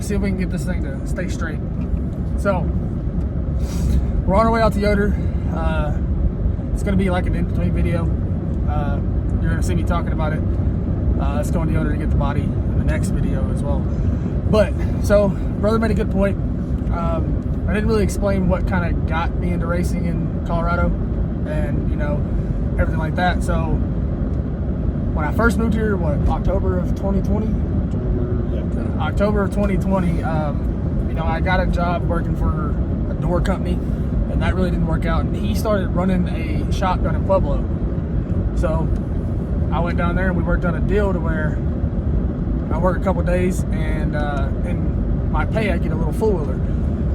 see if we can get this thing to stay straight. So we're on our way out to Yoder. It's going to be like an in-between video. You're going to see me talking about it. Let's go on to Yoder to get the body in the next video as well. But, so, brother made a good point. I didn't really explain what kind of got me into racing in Colorado and, you know, everything like that. So, when I first moved here, October of 2020? October of 2020, you know, I got a job working for a door company, and that really didn't work out. And he started running a shotgun in Pueblo. So, I went down there and we worked on a deal to where I work a couple days, and in my pay I get a little four-wheeler.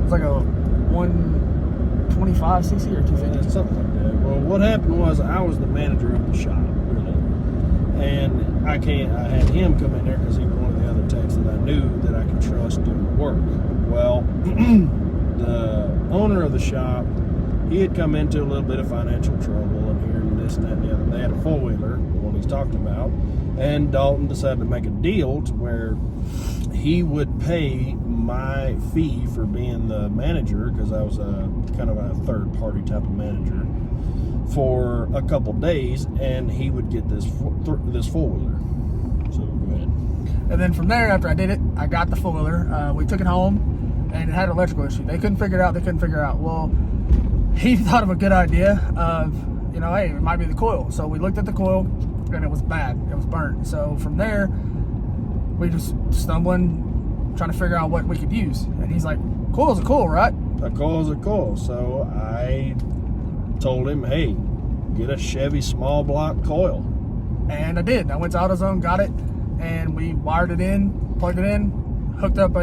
It's like a 125cc or 250. Yeah, something like that. Well, what happened was I was the manager of the shop, really, and I had him come in there because he was one of the other techs that I knew that I could trust doing the work. Well, the owner of the shop, he had come into a little bit of financial trouble and here and this and that and the other. They had a four-wheeler, the one he's talking about. And Dalton decided to make a deal to where he would pay my fee for being the manager, because I was a kind of a third-party type of manager, for a couple days, and he would get this four-wheeler. So go ahead. And then from there, after I did it, I got the four-wheeler. We took it home, and it had an electrical issue. They couldn't figure it out. Well, he thought of a good idea of, you know, hey, it might be the coil. So we looked at the coil, and it was bad. It was burnt. So from there, we just stumbling, trying to figure out what we could use. And he's like, coil's a coil, right? A coil's a coil. So I told him, hey, get a Chevy small block coil. And I did. I went to AutoZone, got it, and we wired it in, plugged it in, hooked up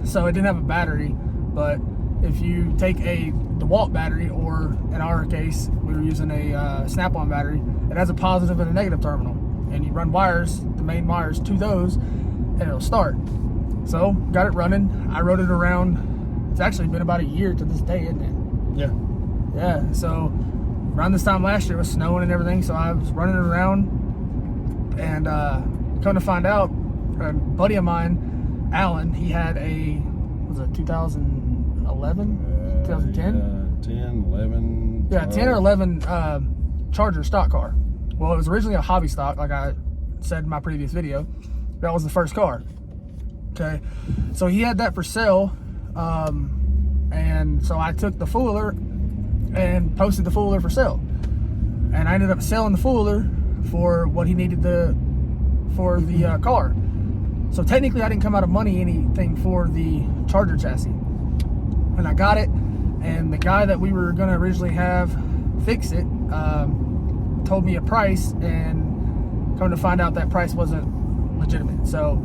so it didn't have a battery, but if you take the DeWalt battery, or in our case, we were using a Snap-on battery, it has a positive and a negative terminal. And you run wires, the main wires, to those, and it'll start. So, got it running. I rode it around. It's actually been about a year to this day, isn't it? Yeah. Yeah, so around this time last year, it was snowing and everything, so I was running it around. And come to find out, a buddy of mine, Alan, he had a, was it 2011? 2010? 10, 11. Yeah, 10 or 11 Charger stock car. Well, it was originally a hobby stock, like I said in my previous video. That was the first car. Okay, so he had that for sale, and so I took the four-wheeler and posted the four-wheeler for sale. And I ended up selling the four-wheeler for what he needed for the car. So technically I didn't come out of money anything for the Charger chassis. And I got it, and the guy that we were gonna originally have fix it told me a price, and come to find out that price wasn't legitimate. So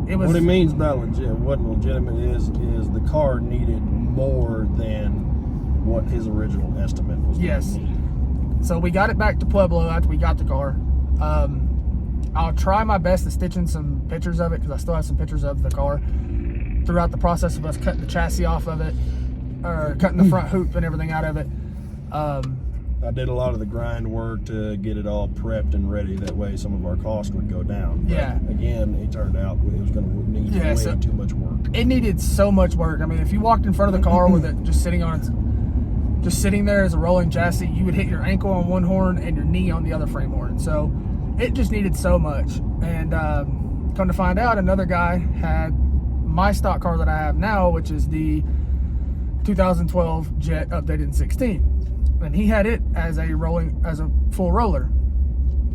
it was. What he means by wasn't legitimate is the car needed more than what his original estimate was. Yes. So we got it back to Pueblo after we got the car. I'll try my best to stitch in some pictures of it, because I still have some pictures of the car throughout the process of us cutting the chassis off of it, or cutting the front hoop and everything out of it. I did a lot of the grind work to get it all prepped and ready. That way some of our costs would go down. But yeah. Again, it turned out it was going to need way too much work. It needed so much work. I mean, if you walked in front of the car with it just sitting there as a rolling chassis, you would hit your ankle on one horn and your knee on the other frame horn. So it just needed so much. And come to find out, another guy had my stock car that I have now, which is the 2012 Jet updated in 16. And he had it as a full roller.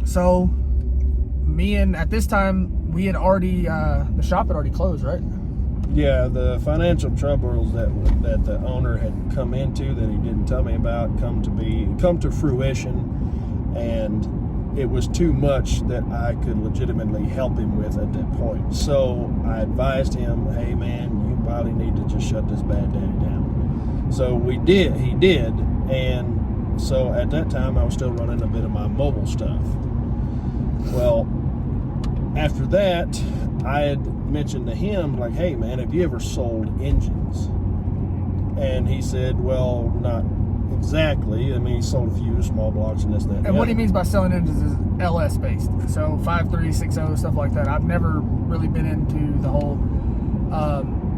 So at this time, we had already, the shop had already closed, right? Yeah, the financial troubles that the owner had come into that he didn't tell me about come to fruition, and it was too much that I could legitimately help him with at that point. So I advised him, hey man, you probably need to just shut this bad daddy down. So he did, and so at that time I was still running a bit of my mobile stuff. Well, after that, I had mentioned to him, like, hey man, have you ever sold engines? And he said, well, not exactly. I mean, he sold a few small blocks and this, that. And what he means by selling engines is LS based. So 5.3, 6.0, stuff like that. I've never really been into the whole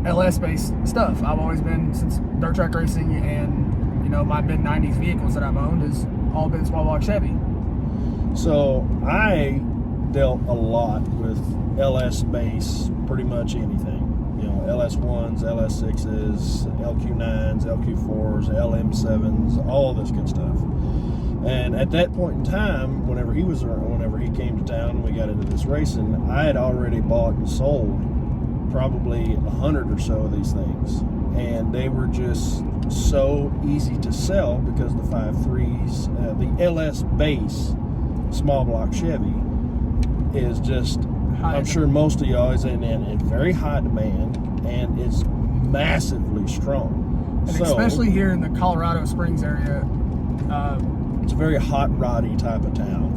LS-based stuff. I've always been, since dirt track racing and, you know, my mid-90s vehicles that I've owned has all been small block Chevy. So I dealt a lot with LS base, pretty much anything. You know, LS1s, LS6s, LQ9s, LQ4s, LM7s, all this good stuff. And at that point in time, whenever he came to town and we got into this racing, I had already bought and sold probably 100 or so of these things. And they were just so easy to sell because the 5.3s, the LS base small block Chevy is just, I'm sure most of y'all is in very high demand, and it's massively strong. And especially here in the Colorado Springs area. It's a very hot roddy type of town.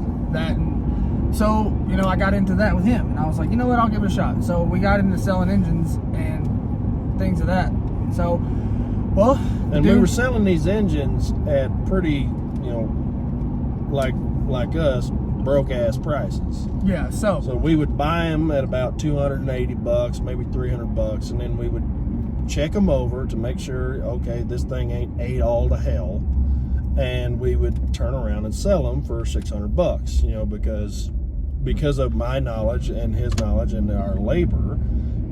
So, you know, I got into that with him, and I was like, you know what, I'll give it a shot. So we got into selling engines and things of that. So, well, and we were selling these engines at pretty, you know, like us, broke ass prices. Yeah, so we would buy them at about $280, maybe $300, and then we would check them over to make sure, okay, this thing ain't ate all to hell, and we would turn around and sell them for $600, you know, because of my knowledge and his knowledge and our labor,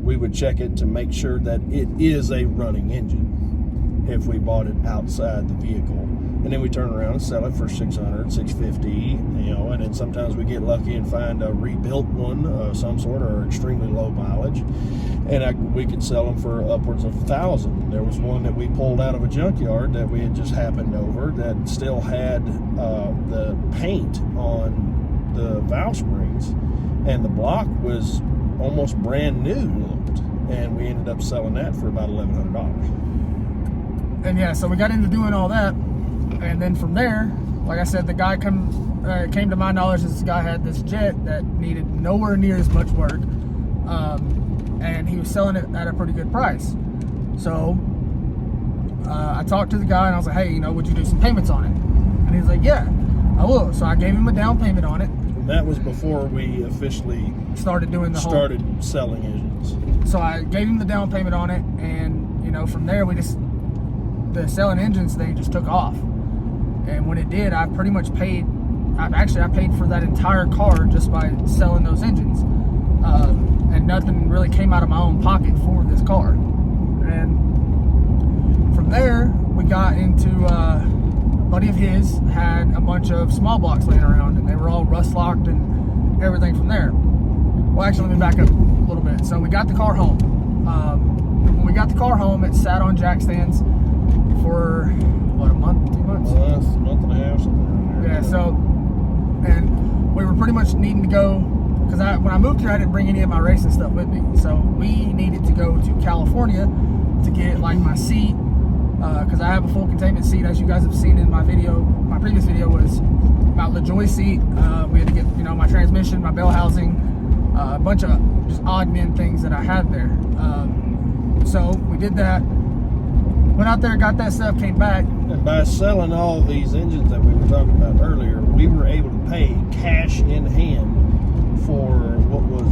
we would check it to make sure that it is a running engine if we bought it outside the vehicle. And then we turn around and sell it for $600, $650, you know, and then sometimes we get lucky and find a rebuilt one of some sort or extremely low mileage. And we could sell them for upwards of $1,000. There was one that we pulled out of a junkyard that we had just happened over that still had the paint on the valve springs, and the block was almost brand new looked. And we ended up selling that for about $1,100. And yeah, so we got into doing all that. And then from there, like I said, the guy came to my knowledge, this guy had this jet that needed nowhere near as much work, and he was selling it at a pretty good price. So I talked to the guy and I was like, hey, you know, would you do some payments on it? And he's like, yeah, I will. So I gave him a down payment on it. And that was before we officially started selling engines. So I gave him the down payment on it, and you know, from there the selling engines thing just took off. And when it did, I pretty much paid. I paid for that entire car just by selling those engines, and nothing really came out of my own pocket for this car. And from there, we got into a buddy of his had a bunch of small blocks laying around, and they were all rust locked and everything from there. Well, actually, let me back up a little bit. So we got the car home. When we got the car home, it sat on jack stands for what, a month, 2 months? Well, that's a month and a half, something around there. Yeah, so, and we were pretty much needing to go, because when I moved here, I didn't bring any of my racing stuff with me. So we needed to go to California to get like my seat, because I have a full containment seat, as you guys have seen in my video. My previous video was about LaJoy seat. We had to get, you know, my transmission, my bell housing, a bunch of just odd men things that I had there. So we did that. Went out there, got that stuff, came back. And by selling all these engines that we were talking about earlier, we were able to pay cash in hand for, what was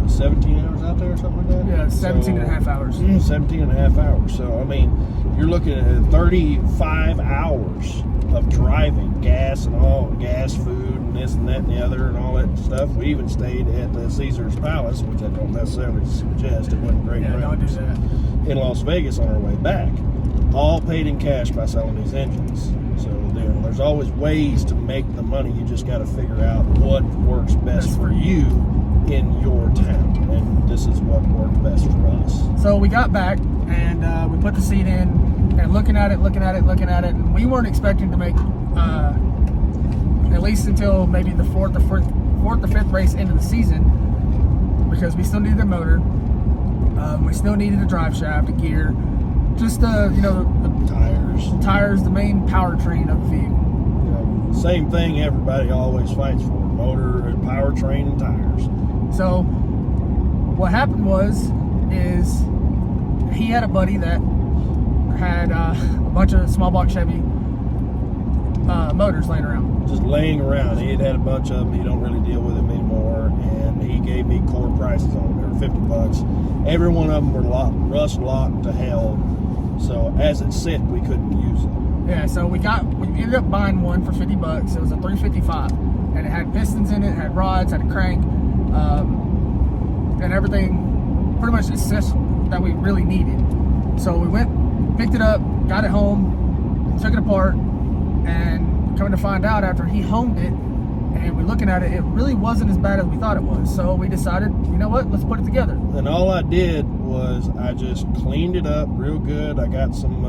it, 17 hours out there or something like that? Yeah, 17 and a half hours. 17 and a half hours. So, I mean, you're looking at 35 hours of driving, gas and all, gas, food, and this and that and the other and all that stuff. We even stayed at the Caesar's Palace, which I don't necessarily suggest. It wasn't great. Yeah, don't do that. In Las Vegas on our way back, all paid in cash by selling these engines. So there's always ways to make the money. You just got to figure out what works best for you in your town, and this is what worked best for us. So we got back and we put the seat in, and looking at it, and we weren't expecting to make at least until maybe the fourth or fifth race into the season, because we still needed a motor. We still needed a drive shaft, a gear, just you know, the tires, the main powertrain of the vehicle. Yeah, same thing everybody always fights for: motor, powertrain, and tires. So what happened is he had a buddy that had a bunch of small block Chevy motors laying around. Just laying around. He had a bunch of them. He don't really deal with them anymore, and he gave me core prices on them. They were 50 bucks. Every one of them were rust locked to hell. So as it sit, we couldn't use it. Yeah, so we ended up buying one for 50 bucks. It was a 355, and it had pistons in it, had rods, had a crank, and everything, pretty much essential that we really needed. So we went, picked it up, got it home, took it apart, and coming to find out after he homed it, and we're looking at it, it really wasn't as bad as we thought it was. So we decided, you know what, let's put it together. And all I did was I just cleaned it up real good. I got some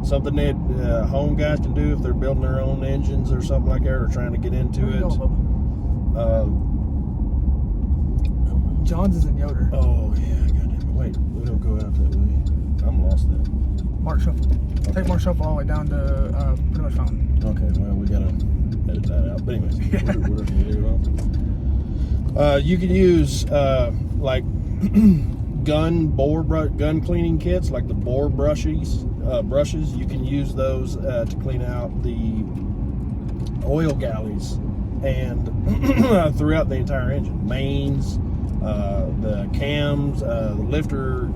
something that home guys can do if they're building their own engines or something like that, or trying to get into it. John's is in Yoder. Oh yeah, goddamn. Wait, we don't go out that way. I'm lost then. Mark Shuffle. Okay. Take Mark Shuffle all the way down to pretty much Fountain. Okay, well we gotta edit that out. But anyways, you can use like gun cleaning kits, like the bore brushes. You can use those to clean out the oil galleys and throughout the entire engine, mains, the cams, the lifter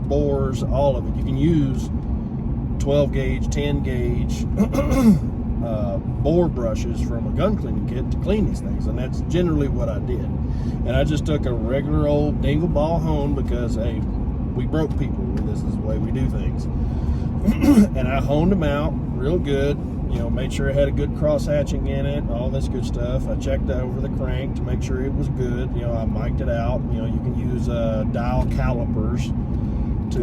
bores, all of it. You can use 12 gauge, 10 gauge bore brushes from a gun cleaning kit to clean these things, and that's generally what I did. And I just took a regular old dingle ball hone because, hey, we broke people, and this is the way we do things. And I honed them out real good, you know, made sure it had a good cross hatching in it, all this good stuff. I checked over the crank to make sure it was good. You know, I mic'd it out. You know, you can use dial calipers to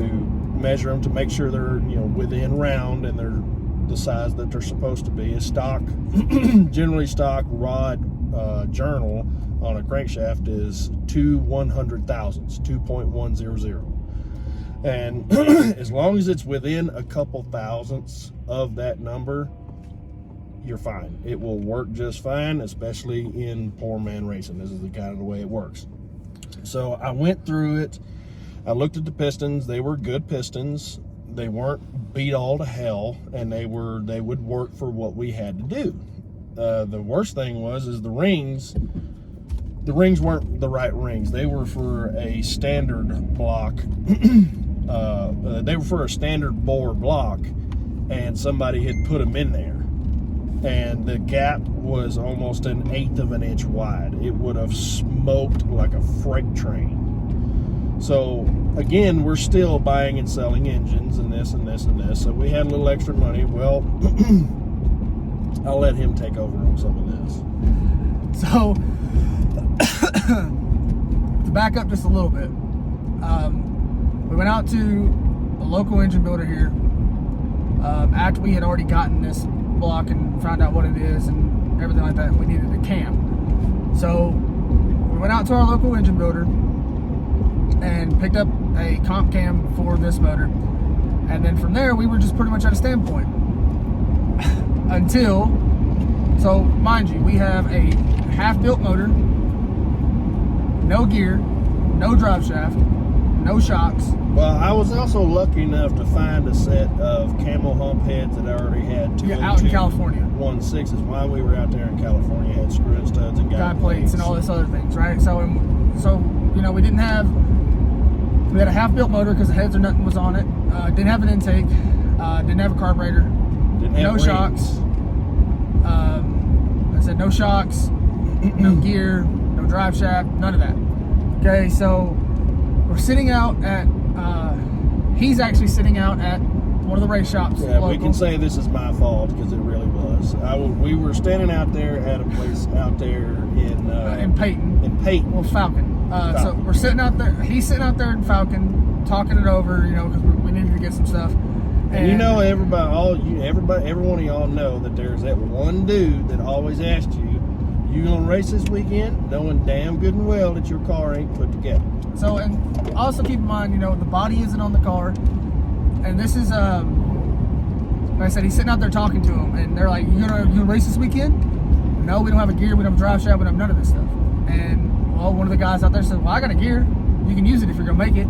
measure them to make sure they're, you know, within round and they're the size that they're supposed to be. A stock, generally stock rod journal on a crankshaft is 2/100,000ths, 2.100. And as long as it's within a couple thousandths of that number, you're fine. It will work just fine, especially in poor man racing. This is the kind of the way it works. So I went through it. I looked at the pistons. They were good pistons. They weren't beat all to hell, and they would work for what we had to do. The worst thing is the rings. The rings weren't the right rings. They were for a standard block. They were for a standard bore block, and somebody had put them in there, and the gap was almost 1/8 of an inch wide. It would have smoked like a freight train. So again, we're still buying and selling engines and this and this and this. So we had a little extra money. Well, I'll let him take over on some of this. So to back up just a little bit, we went out to a local engine builder here after we had already gotten this block and found out what it is and everything like that, and we needed a cam. So we went out to our local engine builder and picked up a comp cam for this motor, and then from there we were just pretty much at a standpoint until, so mind you, we have a half-built motor, no gear, no drive shaft, no shocks. Well, I was also lucky enough to find a set of camel hump heads that I already had out in California. 1/6s while we were out there in California. Had screw and studs and guide plates and all this other things, right? So you know, we had a half-built motor because the heads or nothing was on it. Didn't have an intake. Didn't have a carburetor. No shocks. I said no shocks, no gear, no drive shaft, none of that. Okay, so we're sitting out at, he's actually sitting out at one of the race shops. Yeah, local. We can say this is my fault because it really was. We were standing out there at a place out there in Peyton. In Peyton. Well, Falcon. So we're sitting out there. He's sitting out there in Falcon, talking it over. You know, because we needed to get some stuff. And you know, every one of y'all know that there's that one dude that always asks you, "You gonna race this weekend?" Knowing damn good and well that your car ain't put together. So, and also keep in mind, you know, the body isn't on the car, and this is like I said, he's sitting out there talking to him, and they're like, "You gonna race this weekend?" No, we don't have a gear, we don't have a drive shaft, we don't have none of this stuff. And well, one of the guys out there said, "Well, I got a gear. You can use it if you're gonna make it."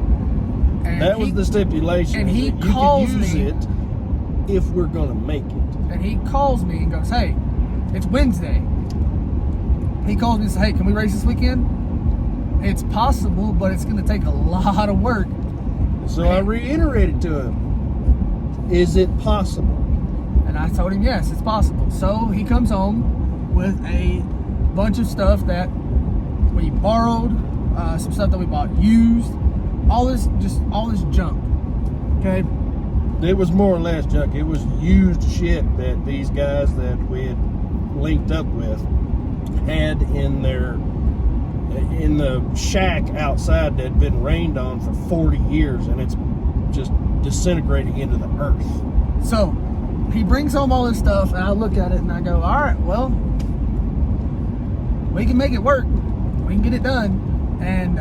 And that was the stipulation. And he calls me, it if we're gonna make it. And he calls me and goes, "Hey, it's Wednesday." He calls me and says, "Hey, can we race this weekend?" It's possible, but it's going to take a lot of work. So I reiterated to him, is it possible? And I told him, yes, it's possible. So he comes home with a bunch of stuff that we borrowed, some stuff that we bought used, all this junk. Okay. It was more or less junk. It was used shit that these guys that we had linked up with had in the shack outside that had been rained on for 40 years, and it's just disintegrating into the earth. So he brings home all this stuff, and I look at it and I go, all right, well, we can make it work. We can get it done. And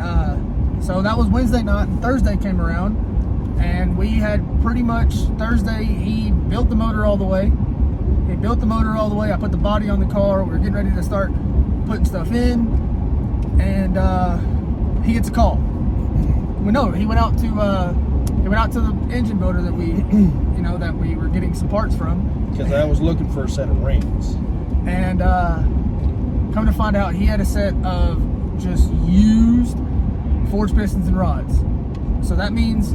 so that was Wednesday night, and Thursday came around, and we had pretty much Thursday, he built the motor all the way. I put the body on the car. We were getting ready to start putting stuff in, and he gets a call. Well, no, he went out to the engine builder that we were getting some parts from. Because I was looking for a set of rings. And come to find out, he had a set of just used forged pistons and rods. So that means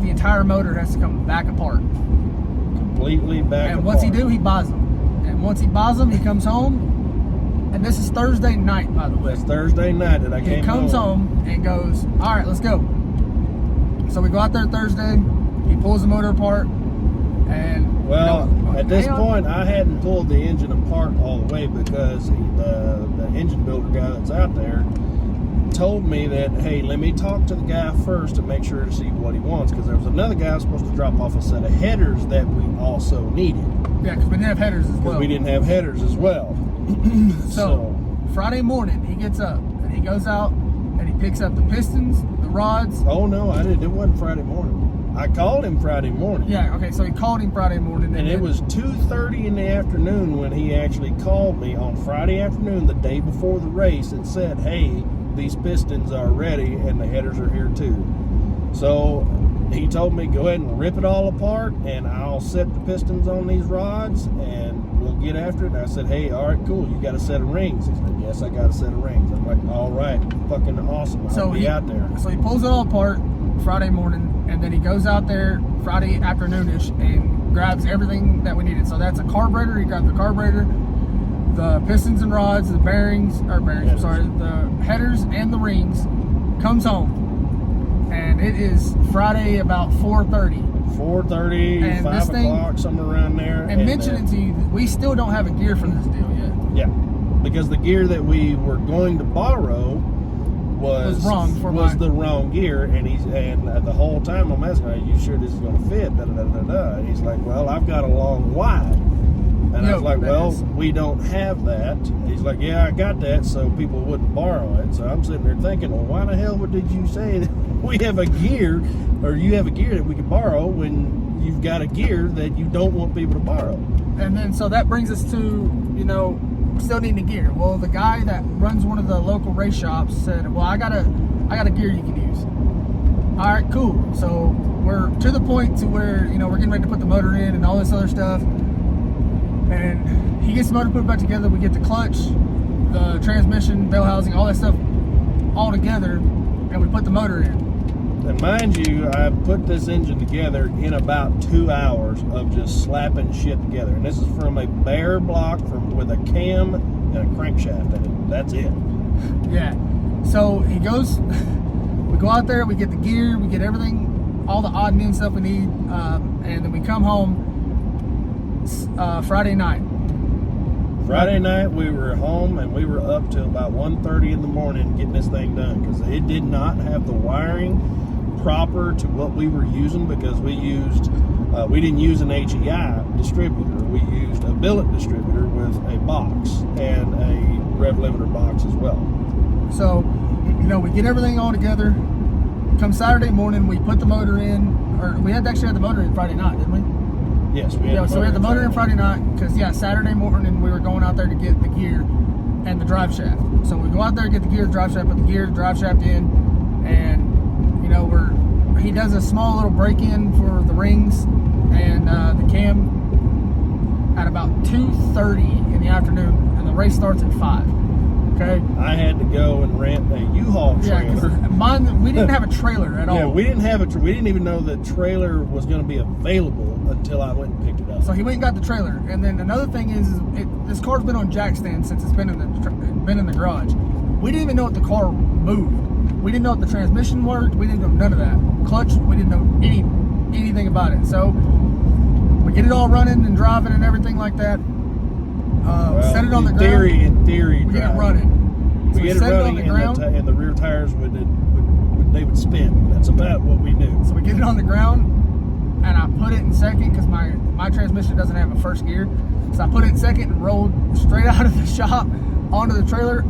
the entire motor has to come back apart. Completely back apart. And once he do, he buys them. And once he buys them, he comes home. And this is Thursday night, by the way. It's Thursday night that I came home. He comes home and goes, all right, let's go. So we go out there Thursday. He pulls the motor apart. And well, at this point, I hadn't pulled the engine apart all the way because the engine builder guy that's out there told me that, hey, let me talk to the guy first to make sure to see what he wants, because there was another guy supposed to drop off a set of headers that we also needed. Yeah, because we didn't have headers as well. We didn't have headers as well. So Friday morning, he gets up and he goes out and he picks up the pistons, the rods. Oh no, I didn't. It wasn't Friday morning. I called him Friday morning. Yeah, okay, so he called him Friday morning. And it was 2:30 in the afternoon when he actually called me on Friday afternoon, the day before the race, and said, hey, these pistons are ready and the headers are here too. So he told me, go ahead and rip it all apart and I'll set the pistons on these rods and we'll get after it. And I said, hey, all right, cool. You got a set of rings? He said, yes, I got a set of rings. I'm like, all right, fucking awesome. I'll be out there. So he pulls it all apart Friday morning, and then he goes out there Friday afternoonish and grabs everything that we needed. So that's a carburetor. He grabbed the carburetor, the pistons and rods, the the headers and the rings. Comes home, and it is Friday about 4:30. 4:30, 5 o'clock, somewhere around there. And mentioning to you, we still don't have a gear for this deal yet. Yeah, because the gear that we were going to borrow was the wrong gear, and the whole time I'm asking, are you sure this is going to fit? And he's like, well, I've got a long wide. And I was like, well, we don't have that. He's like, yeah, I got that, so people wouldn't borrow it. So I'm sitting there thinking, well, why the hell did you say that we have a gear, or you have a gear that we can borrow when you've got a gear that you don't want people to borrow? And then, so that brings us to, still needing a gear. Well, the guy that runs one of the local race shops said, well, I got a gear you can use. All right, cool. So we're to the point to where, we're getting ready to put the motor in and all this other stuff. And he gets the motor put back together. We get the clutch, the transmission, bell housing, all that stuff all together, and we put the motor in. And mind you, I put this engine together in about 2 hours of just slapping shit together. And this is from a bare block with a cam and a crankshaft in it. That's it. Yeah. So he goes, we go out there, we get the gear, we get everything, all the odd and end stuff we need, and then we come home Friday night. Friday night we were home and we were up till about 1:30 in the morning getting this thing done, because it did not have the wiring proper to what we were using, because we didn't use an HEI distributor. We used a billet distributor with a box and a rev limiter box as well. So, we get everything all together. Come Saturday morning, we put the motor in, or we had actually had the motor in Friday night, didn't we? Yes, we had. So we had the motor in Friday night, because Saturday morning we were going out there to get the gear and the drive shaft. So we go out there to get the gear, the drive shaft, put the gear, the drive shaft in, and he does a small little break-in for the rings and the cam at about 2:30 in the afternoon, and the race starts at 5. Okay. I had to go and rent a U-Haul Yeah, 'cause trailer. mine, we didn't have a trailer at all. Yeah, we didn't have we didn't even know the trailer was going to be available until I went and picked it up. So he went and got the trailer. And then another thing is this car's been on jack stand since it's been in the garage. We didn't even know if the car moved. We didn't know if the transmission worked. We didn't know none of that. Clutch, we didn't know anything about it. So we get it all running and driving and everything like that. Set it on the ground. In theory, we get it running. We So get it set running, on the ground. and the rear tires would spin. That's about what we knew. So we get it on the ground, and I put it in second because my transmission doesn't have a first gear. So I put it in second and rolled straight out of the shop onto the trailer.